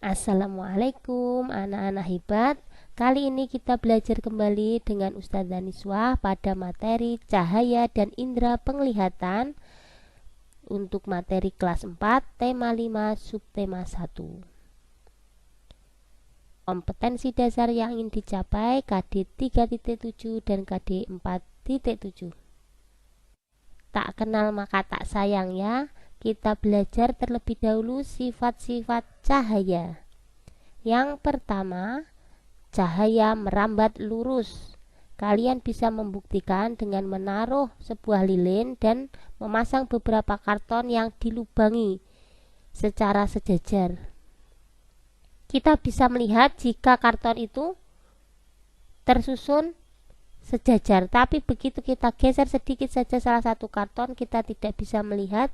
Assalamualaikum anak-anak hebat. Kali ini kita belajar kembali dengan Ustazah Niswah pada materi cahaya dan indera penglihatan untuk materi kelas 4, tema 5, subtema 1. Kompetensi dasar yang ingin dicapai KD 3.7 dan KD 4.7. Tak kenal maka tak sayang ya. Kita belajar terlebih dahulu sifat-sifat cahaya. Yang pertama, cahaya merambat lurus. Kalian bisa membuktikan dengan menaruh sebuah lilin dan memasang beberapa karton yang dilubangi secara sejajar. Kita bisa melihat jika karton itu tersusun sejajar, tapi begitu kita geser sedikit saja salah satu karton, kita tidak bisa melihat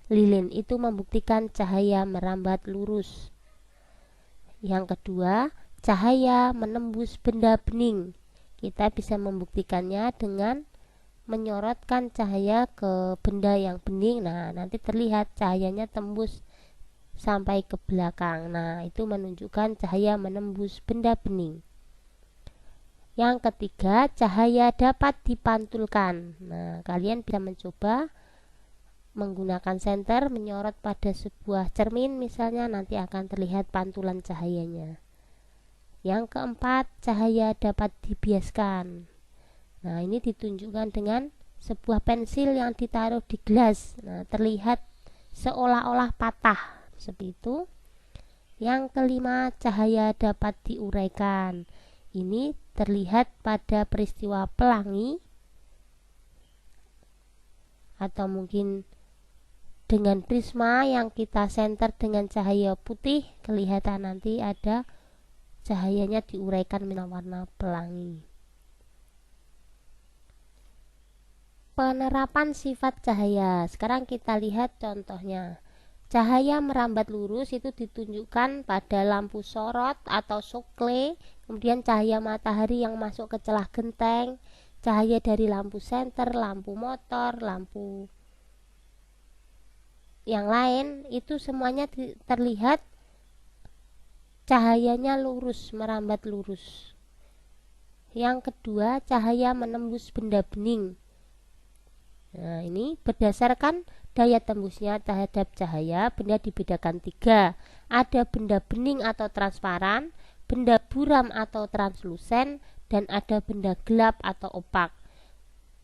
lilin. Itu membuktikan cahaya merambat lurus. Yang kedua, cahaya menembus benda bening. Kita bisa membuktikannya dengan menyorotkan cahaya ke benda yang bening. Nah, nanti terlihat cahayanya tembus sampai ke belakang. Nah, itu menunjukkan cahaya menembus benda bening. Yang ketiga, cahaya dapat dipantulkan. Nah, kalian bisa mencoba menggunakan senter menyorot pada sebuah cermin misalnya, nanti akan terlihat pantulan cahayanya. Yang keempat, cahaya dapat dibiaskan. Nah, ini ditunjukkan dengan sebuah pensil yang ditaruh di gelas. Nah, terlihat seolah-olah patah seperti itu. Yang kelima, cahaya dapat diuraikan. Ini terlihat pada peristiwa pelangi atau mungkin dengan prisma yang kita senter dengan cahaya putih, kelihatan nanti ada cahayanya diuraikan dengan warna pelangi. Penerapan sifat cahaya. Sekarang kita lihat contohnya. Cahaya merambat lurus itu ditunjukkan pada lampu sorot atau sokle, kemudian cahaya matahari yang masuk ke celah genteng, cahaya dari lampu senter, lampu motor, lampu yang lain, itu semuanya terlihat cahayanya lurus, merambat lurus. Yang kedua, cahaya menembus benda bening. Nah, ini berdasarkan daya tembusnya terhadap cahaya, benda dibedakan 3. Ada benda bening atau transparan, benda buram atau translusen, dan ada benda gelap atau opak.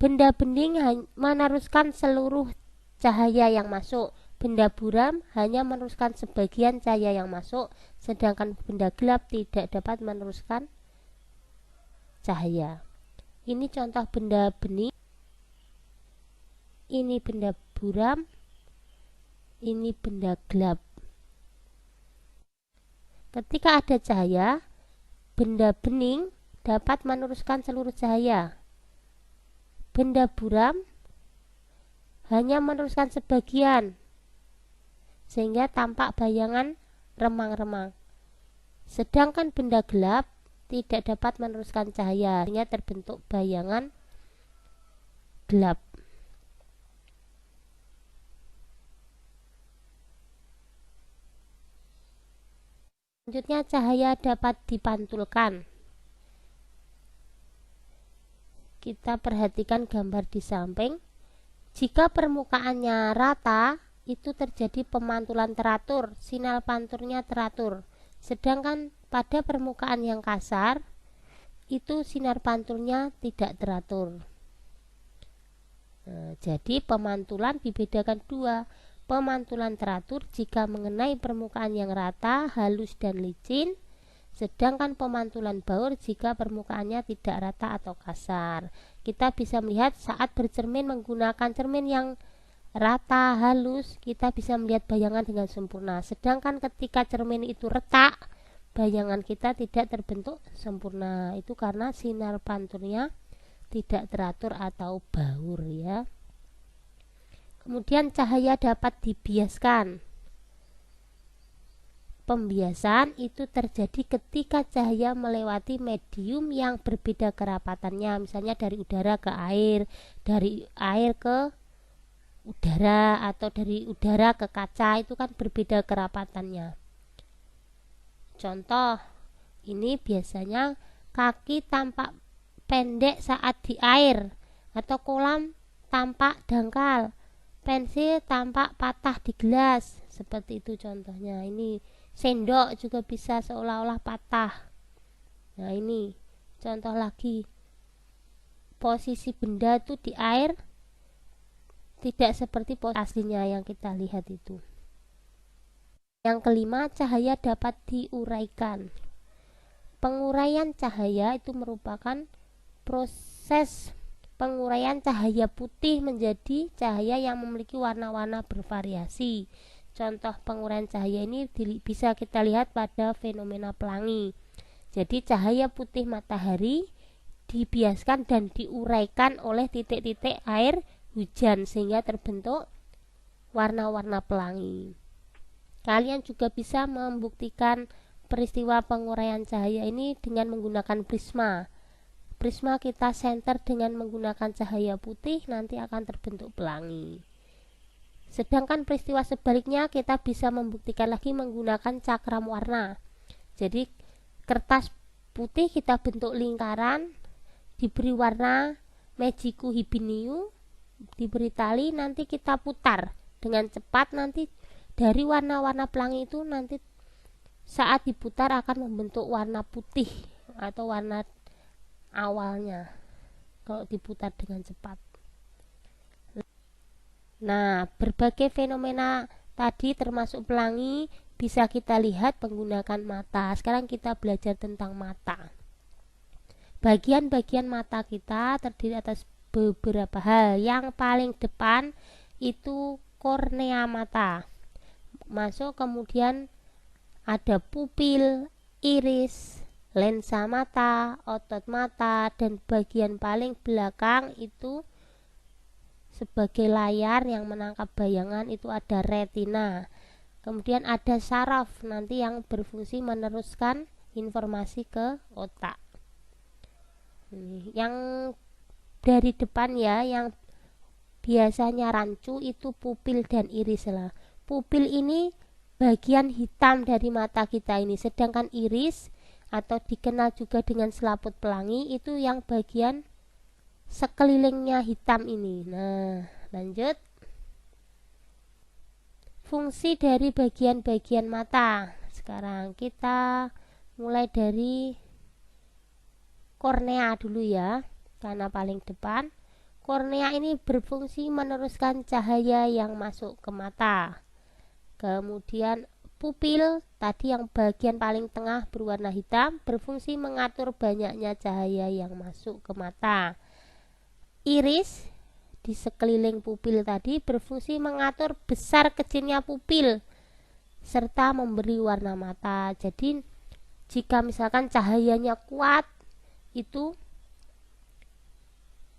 Benda bening meneruskan seluruh cahaya yang masuk. Benda buram hanya meneruskan sebagian cahaya yang masuk, sedangkan benda gelap tidak dapat meneruskan cahaya. Ini contoh benda bening, ini benda buram, ini benda gelap. Ketika ada cahaya, benda bening dapat meneruskan seluruh cahaya. Benda buram hanya meneruskan sebagian, sehingga tampak bayangan remang-remang. Sedangkan benda gelap tidak dapat meneruskan cahaya, hanya terbentuk bayangan gelap. Selanjutnya, cahaya dapat dipantulkan. Kita perhatikan gambar di samping. Jika permukaannya rata, itu terjadi pemantulan teratur, sinyal pantulnya teratur. Sedangkan pada permukaan yang kasar, itu sinar pantulnya tidak teratur. Nah, jadi pemantulan dibedakan 2. Pemantulan teratur jika mengenai permukaan yang rata, halus dan licin, sedangkan pemantulan baur jika permukaannya tidak rata atau kasar. Kita bisa melihat saat bercermin menggunakan cermin yang rata, halus, kita bisa melihat bayangan dengan sempurna. Sedangkan ketika cermin itu retak, bayangan kita tidak terbentuk sempurna. Itu karena sinar pantulnya tidak teratur atau baur ya. Kemudian cahaya dapat dibiaskan. Pembiasan itu terjadi ketika cahaya melewati medium yang berbeda kerapatannya, misalnya dari udara ke air, dari air ke udara, atau dari udara ke kaca, itu kan berbeda kerapatannya. Contoh, ini biasanya kaki tampak pendek saat di air, atau kolam tampak dangkal, pensil tampak patah di gelas, seperti itu contohnya. Ini sendok juga bisa seolah-olah patah. Nah, ini contoh lagi, posisi benda itu di air tidak seperti posisi aslinya yang kita lihat itu. Yang kelima, cahaya dapat diuraikan. Penguraian cahaya itu merupakan proses penguraian cahaya putih menjadi cahaya yang memiliki warna-warna bervariasi. Contoh penguraian cahaya ini bisa kita lihat pada fenomena pelangi. Jadi cahaya putih matahari dibiaskan dan diuraikan oleh titik-titik air hujan sehingga terbentuk warna-warna pelangi. Kalian juga bisa membuktikan peristiwa penguraian cahaya ini dengan menggunakan prisma. Prisma kita senter dengan menggunakan cahaya putih, nanti akan terbentuk pelangi. Sedangkan peristiwa sebaliknya kita bisa membuktikan lagi menggunakan cakram warna. Jadi kertas putih kita bentuk lingkaran, diberi warna Magiku Hibiniu, diberi tali, nanti kita putar dengan cepat, nanti dari warna-warna pelangi itu nanti saat diputar akan membentuk warna putih atau warna awalnya kalau diputar dengan cepat. Nah, berbagai fenomena tadi termasuk pelangi bisa kita lihat menggunakan mata. Sekarang kita belajar tentang mata. Bagian-bagian mata kita terdiri atas beberapa hal. Yang paling depan itu kornea mata. Masuk, kemudian ada pupil, iris, lensa mata, otot mata, dan bagian paling belakang itu sebagai layar yang menangkap bayangan itu ada retina. Kemudian ada saraf nanti yang berfungsi meneruskan informasi ke otak. Yang dari depan ya, yang biasanya rancu itu pupil dan iris lah. Pupil ini bagian hitam dari mata kita ini, sedangkan iris atau dikenal juga dengan selaput pelangi itu yang bagian sekelilingnya hitam ini. Nah, lanjut. Fungsi dari bagian-bagian mata. Sekarang kita mulai dari kornea dulu ya, karena paling depan. Kornea ini berfungsi meneruskan cahaya yang masuk ke mata. Kemudian pupil tadi yang bagian paling tengah berwarna hitam berfungsi mengatur banyaknya cahaya yang masuk ke mata. Iris di sekeliling pupil tadi berfungsi mengatur besar kecilnya pupil serta memberi warna mata. Jadi jika misalkan cahayanya kuat, itu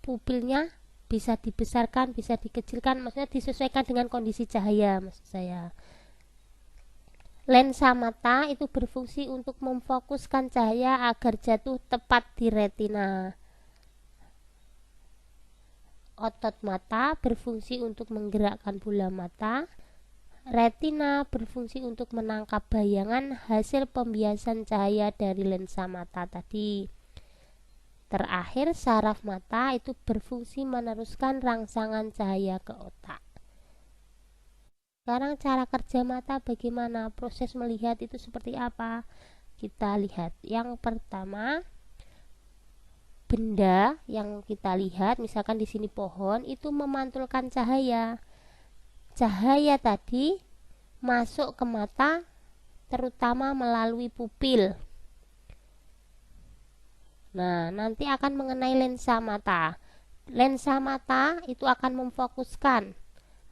pupilnya bisa dibesarkan, bisa dikecilkan, maksudnya disesuaikan dengan kondisi cahaya maksud saya. Lensa mata itu berfungsi untuk memfokuskan cahaya agar jatuh tepat di retina. Otot mata berfungsi untuk menggerakkan bola mata. Retina berfungsi untuk menangkap bayangan hasil pembiasan cahaya dari lensa mata tadi. Terakhir, saraf mata itu berfungsi meneruskan rangsangan cahaya ke otak. Sekarang cara kerja mata bagaimana? Proses melihat itu seperti apa? Kita lihat. Yang pertama, benda yang kita lihat, misalkan di sini pohon, itu memantulkan cahaya. Cahaya tadi masuk ke mata terutama melalui pupil. Nah, nanti akan mengenai lensa mata. Lensa mata itu akan memfokuskan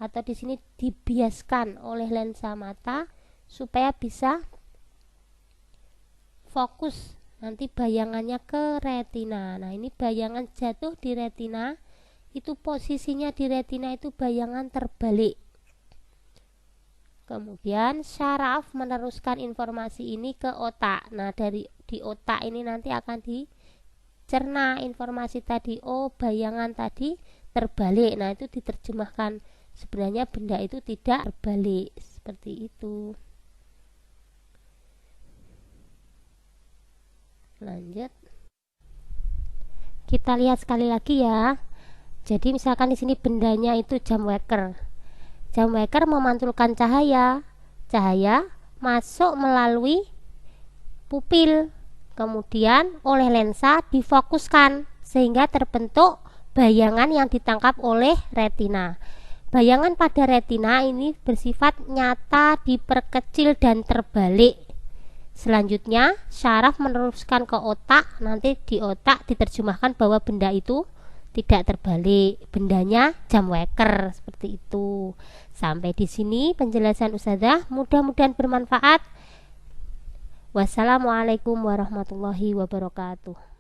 atau di sini dibiaskan oleh lensa mata supaya bisa fokus nanti bayangannya ke retina. Nah, ini bayangan jatuh di retina, itu posisinya di retina itu bayangan terbalik. Kemudian saraf meneruskan informasi ini ke otak. Nah, di otak ini nanti akan dicerna informasi tadi. Oh, bayangan tadi terbalik. Nah, itu diterjemahkan. Sebenarnya benda itu tidak terbalik, seperti itu. Lanjut. Kita lihat sekali lagi ya. Jadi misalkan di sini bendanya itu jam waker. Jam waker memantulkan cahaya. Cahaya masuk melalui pupil, kemudian oleh lensa difokuskan sehingga terbentuk bayangan yang ditangkap oleh retina. Bayangan pada retina ini bersifat nyata, diperkecil dan terbalik. Selanjutnya syaraf meneruskan ke otak, nanti di otak diterjemahkan bahwa benda itu tidak terbalik, bendanya jam waker, seperti itu. Sampai di sini penjelasan Ustazah, mudah-mudahan bermanfaat. Wassalamualaikum warahmatullahi wabarakatuh.